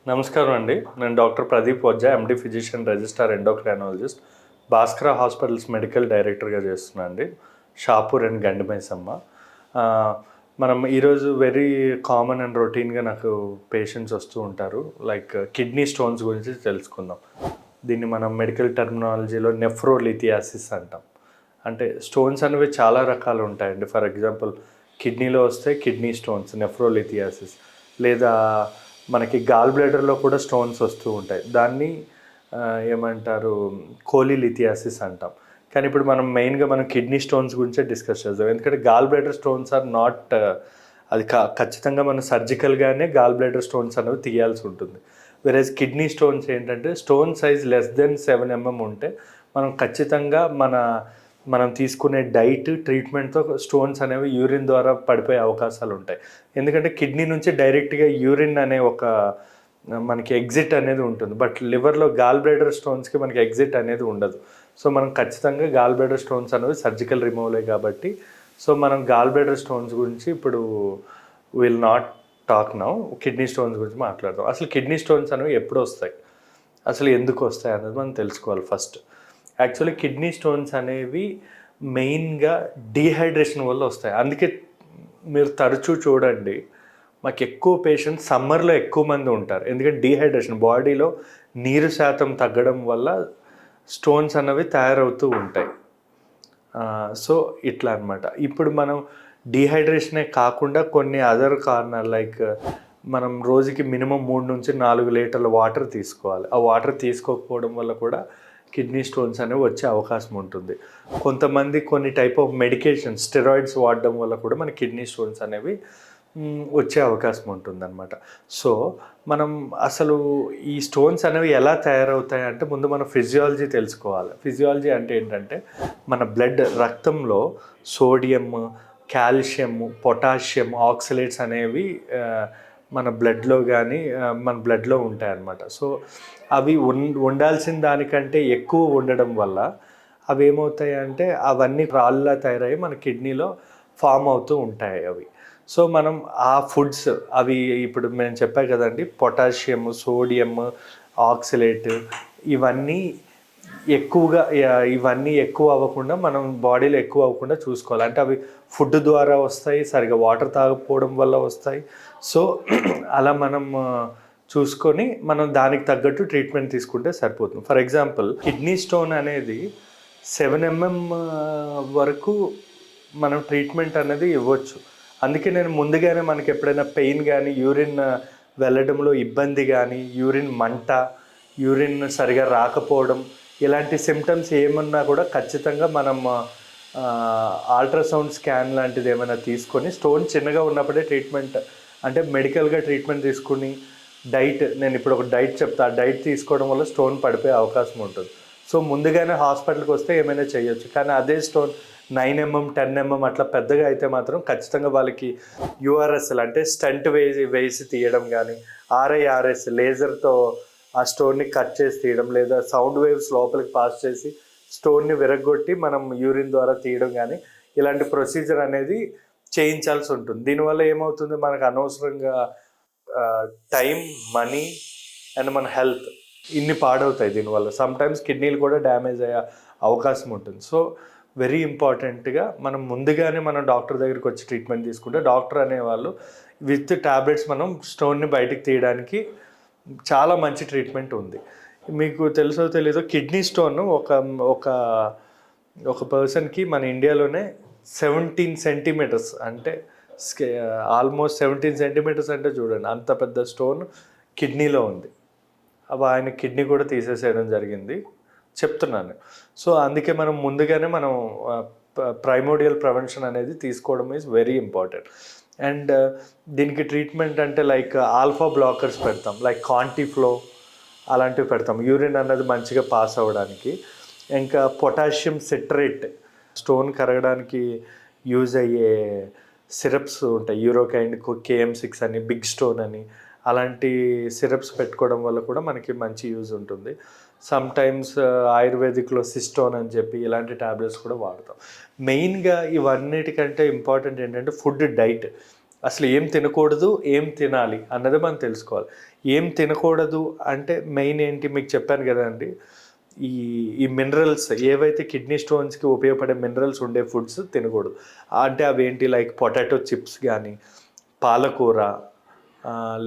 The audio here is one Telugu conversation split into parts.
నమస్కారం అండి. నేను doctor Pradeep Vajja, MD physician, registrar endocrinologist, Bhaskara hospitals medical డైరెక్టర్గా చేస్తున్నా అండి, షాపూర్ అండ్ గండిమైసమ్మ. మనం ఈరోజు వెరీ కామన్ అండ్ రొటీన్గా నాకు పేషెంట్స్ వస్తూ ఉంటారు. లైక్ కిడ్నీ స్టోన్స్ గురించి తెలుసుకుందాం. దీన్ని మనం మెడికల్ టర్మినాలజీలో నెఫ్రోలిథియాసిస్ అంటాం. అంటే స్టోన్స్ అనేవి చాలా రకాలు ఉంటాయండి. ఫర్ ఎగ్జాంపుల్ కిడ్నీలో వస్తే కిడ్నీ స్టోన్స్, నెఫ్రోలిథియాసిస్, లేదా మనకి గాల్ బ్లాడర్లో కూడా స్టోన్స్ వస్తూ ఉంటాయి. దాన్ని ఏమంటారు, కోలిలిథియాసిస్ అంటాం. కానీ ఇప్పుడు మనం కిడ్నీ స్టోన్స్ గురించే డిస్కస్ చేద్దాం. ఎందుకంటే gall bladder stones are not, అది ఖచ్చితంగా మనం సర్జికల్గానే గాల్ బ్లాడర్ స్టోన్స్ అనేవి తీయాల్సి ఉంటుంది. వెరేజ్ కిడ్నీ స్టోన్స్ ఏంటంటే stone size less than 7 mm ఉంటే మనం ఖచ్చితంగా మనం తీసుకునే డైట్, ట్రీట్మెంట్తో స్టోన్స్ అనేవి యూరిన్ ద్వారా పడిపోయే అవకాశాలు ఉంటాయి. ఎందుకంటే కిడ్నీ నుంచి డైరెక్ట్గా యూరిన్ అనే ఒక మనకి ఎగ్జిట్ అనేది ఉంటుంది. బట్ లివర్లో గాల్ బ్లాడర్ స్టోన్స్కి మనకి ఎగ్జిట్ అనేది ఉండదు. సో మనం ఖచ్చితంగా గాల్ బ్లాడర్ స్టోన్స్ అనేవి సర్జికల్ రిమూవలే కాబట్టి, సో మనం గాల్ బ్లాడర్ స్టోన్స్ గురించి ఇప్పుడు will not talk now. Kidney stones గురించి మాట్లాడదాం. అసలు కిడ్నీ స్టోన్స్ అనేవి ఎప్పుడు వస్తాయి, అసలు ఎందుకు వస్తాయి అనేది మనం తెలుసుకోవాలి ఫస్ట్. యాక్చువల్లీ కిడ్నీ స్టోన్స్ అనేవి మెయిన్గా డీహైడ్రేషన్ వల్ల వస్తాయి. అందుకే మీరు తరచూ చూడండి, మాకు ఎక్కువ పేషెంట్స్ సమ్మర్లో ఎక్కువ మంది ఉంటారు. ఎందుకంటే డీహైడ్రేషన్, బాడీలో నీరు శాతం తగ్గడం వల్ల స్టోన్స్ అనేవి తయారవుతూ ఉంటాయి. సో ఇట్లా అనమాట. ఇప్పుడు మనం డీహైడ్రేషనే కాకుండా కొన్ని అదర్ కారణాలు, లైక్ మనం రోజుకి మినిమం 3 నుంచి 4 లీటర్ల వాటర్ తీసుకోవాలి. ఆ వాటర్ తీసుకోకపోవడం వల్ల కూడా కిడ్నీ స్టోన్స్ అనేవి వచ్చే అవకాశం ఉంటుంది. కొంతమంది కొన్ని టైప్ ఆఫ్ మెడికేషన్, స్టెరాయిడ్స్ వాడడం వల్ల కూడా మన కిడ్నీ స్టోన్స్ అనేవి వచ్చే అవకాశం ఉంటుందన్నమాట. సో మనం అసలు ఈ స్టోన్స్ అనేవి ఎలా తయారవుతాయి అంటే ముందు మనం ఫిజియాలజీ తెలుసుకోవాలి. ఫిజియాలజీ అంటే ఏంటంటే మన బ్లడ్, రక్తంలో సోడియం, కాల్షియం, పొటాషియం, ఆక్సలేట్స్ అనేవి మన బ్లడ్లో కానీ మన బ్లడ్లో ఉంటాయన్నమాట. సో అవి ఉండాల్సిన దానికంటే ఎక్కువ ఉండడం వల్ల అవి ఏమవుతాయి అంటే అవన్నీ రాళ్ళలా తయారయ్యి మన కిడ్నీలో ఫామ్ అవుతూ ఉంటాయి అవి. సో మనం ఆ ఫుడ్స్, అవి ఇప్పుడు నేను చెప్పా కదండి, పొటాషియం, సోడియం, ఆక్సలేట్, ఇవన్నీ ఎక్కువ అవ్వకుండా, మనం బాడీలో ఎక్కువ అవ్వకుండా చూసుకోవాలి. అంటే అవి ఫుడ్ ద్వారా వస్తాయి, సరిగా వాటర్ తాగకపోవడం వల్ల వస్తాయి. సో అలా మనం చూసుకొని మనం దానికి తగ్గట్టు ట్రీట్మెంట్ తీసుకుంటే సరిపోతుంది. ఫర్ ఎగ్జాంపుల్ కిడ్నీ స్టోన్ అనేది 7 mm వరకు మనం ట్రీట్మెంట్ అనేది ఇవ్వచ్చు. అందుకే నేను ముందుగానే మనకి ఎప్పుడైనా పెయిన్ కానీ, యూరిన్ వెళ్ళడంలో ఇబ్బంది కానీ, యూరిన్ మంట, యూరిన్ సరిగా రాకపోవడం, ఇలాంటి సిమ్టమ్స్ ఏమన్నా కూడా ఖచ్చితంగా మనం అల్ట్రాసౌండ్ స్కాన్ లాంటిది ఏమైనా తీసుకొని, స్టోన్ చిన్నగా ఉన్నప్పుడే ట్రీట్మెంట్, అంటే మెడికల్గా ట్రీట్మెంట్ తీసుకుని డైట్, నేను ఇప్పుడు ఒక డైట్ చెప్తా, ఆ డైట్ తీసుకోవడం వల్ల స్టోన్ పడిపోయే అవకాశం ఉంటుంది. సో ముందుగానే హాస్పిటల్కి వస్తే ఏమైనా చేయొచ్చు. కానీ అదే స్టోన్ 9 mm 10 mm అట్లా పెద్దగా అయితే మాత్రం ఖచ్చితంగా వాళ్ళకి యూఆర్ఎస్ఎల్ అంటే స్టంట్ వేసి తీయడం కానీ, ఆర్ఐఆర్ఎస్ లేజర్తో ఆ స్టోన్ని కట్ చేసి తీయడం, లేదా సౌండ్ వేవ్స్ లోపలికి పాస్ చేసి స్టోన్ని విరగొట్టి మనం యూరిన్ ద్వారా తీయడం కానీ, ఇలాంటి ప్రొసీజర్ అనేది చేయించాల్సి ఉంటుంది. దీనివల్ల ఏమవుతుంది, మనకు అనవసరంగా టైం, మనీ అండ్ మన హెల్త్ ఇన్ని పాడవుతాయి దీనివల్ల. సమ్టైమ్స్ కిడ్నీలు కూడా డ్యామేజ్ అయ్యే అవకాశం ఉంటుంది. సో వెరీ ఇంపార్టెంట్గా మనం ముందుగానే మనం డాక్టర్ దగ్గరికి వచ్చి ట్రీట్మెంట్ తీసుకుంటే, డాక్టర్ అనేవాళ్ళు విత్ ట్యాబ్లెట్స్ మనం స్టోన్ని బయటికి తీయడానికి చాలా మంచి ట్రీట్మెంట్ ఉంది. మీకు తెలుసో తెలీదో, కిడ్నీ స్టోన్ ఒక పర్సన్కి మన ఇండియాలోనే 17 సెంటీమీటర్స్, అంటే ఆల్మోస్ట్ 17 సెంటీమీటర్స్ అంటే చూడండి, అంత పెద్ద స్టోన్ కిడ్నీలో ఉంది. అవి ఆయన కిడ్నీ కూడా తీసేసేయడం జరిగింది, చెప్తున్నాను. సో అందుకే మనం ముందుగానే మనం ప్రైమోడియల్ ప్రివెన్షన్ అనేది తీసుకోవడం ఈజ్ వెరీ ఇంపార్టెంట్. అండ్ దీనికి ట్రీట్మెంట్ అంటే లైక్ ఆల్ఫా బ్లాకర్స్ పెడతాం, లైక్ కాంటిఫ్లో అలాంటివి పెడతాం, యూరిన్ అన్నది మంచిగా పాస్ అవ్వడానికి. ఇంకా పొటాషియం సిట్రేట్, స్టోన్ కరగడానికి యూజ్ అయ్యే సిరప్స్ ఉంటాయి, యూరోకైండ్, KM6 అని, బిగ్ స్టోన్ అని, అలాంటి సిరప్స్ పెట్టుకోవడం వల్ల కూడా మనకి మంచి యూజ్ ఉంటుంది. సమ్టైమ్స్ ఆయుర్వేదిక్లో సిస్టోన్ అని చెప్పి ఇలాంటి ట్యాబ్లెట్స్ కూడా వాడతాం. మెయిన్గా ఇవన్నిటికంటే ఇంపార్టెంట్ ఏంటంటే ఫుడ్, డైట్. అసలు ఏం తినకూడదు, ఏం తినాలి అన్నది మనం తెలుసుకోవాలి. ఏం తినకూడదు అంటే మెయిన్ ఏంటి మీకు చెప్పాను కదండి, ఈ ఈ మినరల్స్ ఏవైతే కిడ్నీ స్టోన్స్కి ఉపయోగపడే మినరల్స్ ఉండే ఫుడ్స్ తినకూడదు. అంటే అవేంటి, లైక్ పొటాటో చిప్స్ కానీ, పాలకూర,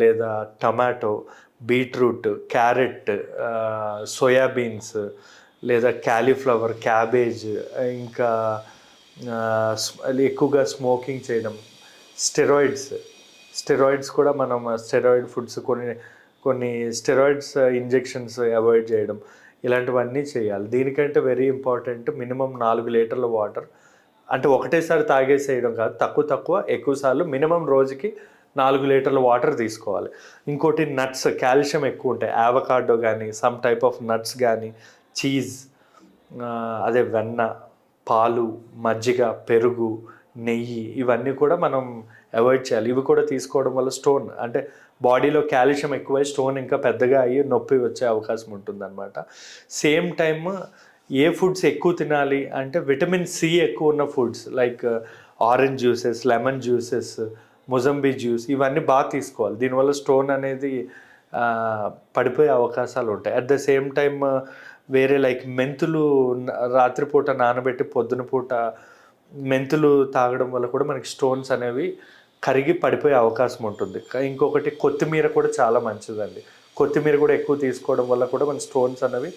లేదా టమాటో, బీట్రూట్, క్యారెట్, సోయాబీన్స్, లేదా క్యాలీఫ్లవర్, క్యాబేజ్, ఇంకా ఎక్కువగా స్మోకింగ్ చేయడం, స్టెరాయిడ్స్ కూడా మనం స్టెరాయిడ్ ఫుడ్స్ కొన్ని స్టెరాయిడ్స్ ఇంజెక్షన్స్ అవాయిడ్ చేయడం, ఇలాంటివన్నీ చేయాలి. దీనికంటే వెరీ ఇంపార్టెంట్ మినిమం 4 లీటర్ల వాటర్. అంటే ఒకటేసారి తాగేసేయడం కాదు, తక్కువ ఎక్కువసార్లు మినిమం రోజుకి 4 లీటర్ల వాటర్ తీసుకోవాలి. ఇంకోటి నట్స్, కాల్షియం ఎక్కువ ఉంటాయి. ఆవకాడో కానీ, సమ్ టైప్ ఆఫ్ నట్స్ కానీ, చీజ్, అదే వెన్న, పాలు, మజ్జిగ, పెరుగు, నెయ్యి, ఇవన్నీ కూడా మనం అవాయిడ్ చేయాలి. ఇవి కూడా తీసుకోవడం వల్ల స్టోన్ అంటే బాడీలో కాల్షియం ఎక్కువై స్టోన్ ఇంకా పెద్దగా అయ్యి నొప్పి వచ్చే అవకాశం ఉంటుందన్నమాట. సేమ్ టైమ్ ఏ ఫుడ్స్ ఎక్కువ తినాలి అంటే విటమిన్ సి ఎక్కువ ఉన్న foods like orange juices, lemon juices, mosambi juice, ఇవన్నీ బాగా తీసుకోవాలి. దీనివల్ల స్టోన్ అనేది పడిపోయే అవకాశాలు ఉంటాయి. అట్ ద సేమ్ టైమ్ వేరే లైక్ మెంతులు రాత్రిపూట నానబెట్టి పొద్దున పూట మెంతులు తాగడం వల్ల కూడా మనకి స్టోన్స్ అనేవి కరిగి పడిపోయే అవకాశం ఉంటుంది. ఇంకొకటి కొత్తిమీర కూడా చాలా మంచిదండి. కొత్తిమీర కూడా ఎక్కువ తీసుకోవడం వల్ల కూడా మన స్టోన్స్ అనేవి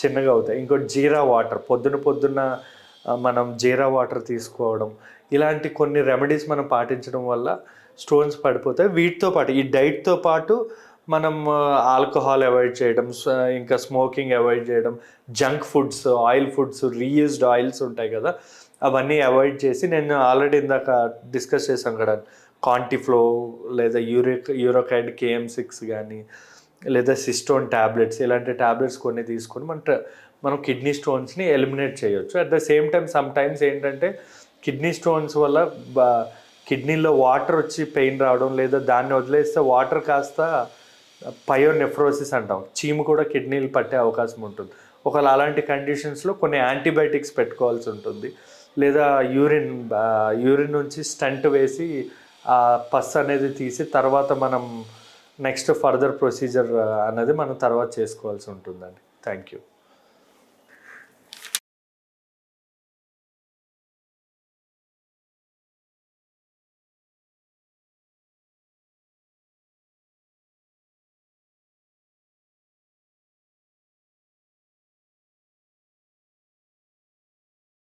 చిన్నగా అవుతాయి. ఇంకోటి జీరా వాటర్, పొద్దున్న మనం జీరా వాటర్ తీసుకోవడం, ఇలాంటి కొన్ని రెమెడీస్ మనం పాటించడం వల్ల స్టోన్స్ పడిపోతాయి. వీటితో పాటు ఈ డైట్తో పాటు మనం ఆల్కహాల్ అవాయిడ్ చేయడం, ఇంకా స్మోకింగ్ అవాయిడ్ చేయడం, junk foods, oil foods, reused oils ఉంటాయి కదా, అవన్నీ అవాయిడ్ చేసి, నేను ఆల్రెడీ ఇందాక డిస్కస్ చేశాను కదా, కాంటిఫ్లో లేదా యూరోకైడ్ KM6 కానీ, లేదా సిస్టోన్ ట్యాబ్లెట్స్, ఇలాంటి ట్యాబ్లెట్స్ కొన్ని తీసుకొని మనం కిడ్నీ స్టోన్స్ని ఎలిమినేట్ చేయొచ్చు. At the same time some times ఏంటంటే కిడ్నీ స్టోన్స్ వల్ల కిడ్నీలో వాటర్ వచ్చి పెయిన్ రావడం, లేదా దాన్ని వదిలేస్తే వాటర్ కాస్త పయోనెఫ్రోసిస్ అంటాం, చీము కూడా కిడ్నీలు పట్టే అవకాశం ఉంటుంది. ఒకవేళ అలాంటి కండిషన్స్లో కొన్ని యాంటీబయాటిక్స్ పెట్టుకోవాల్సి ఉంటుంది, లేదా యూరిన్ నుంచి స్టంట్ వేసి ఆ పస్ అనేది తీసి తర్వాత మనం నెక్స్ట్ ఫర్దర్ ప్రొసీజర్ అనేది మనం తర్వాత చేసుకోవాల్సి ఉంటుందండి. Thank you.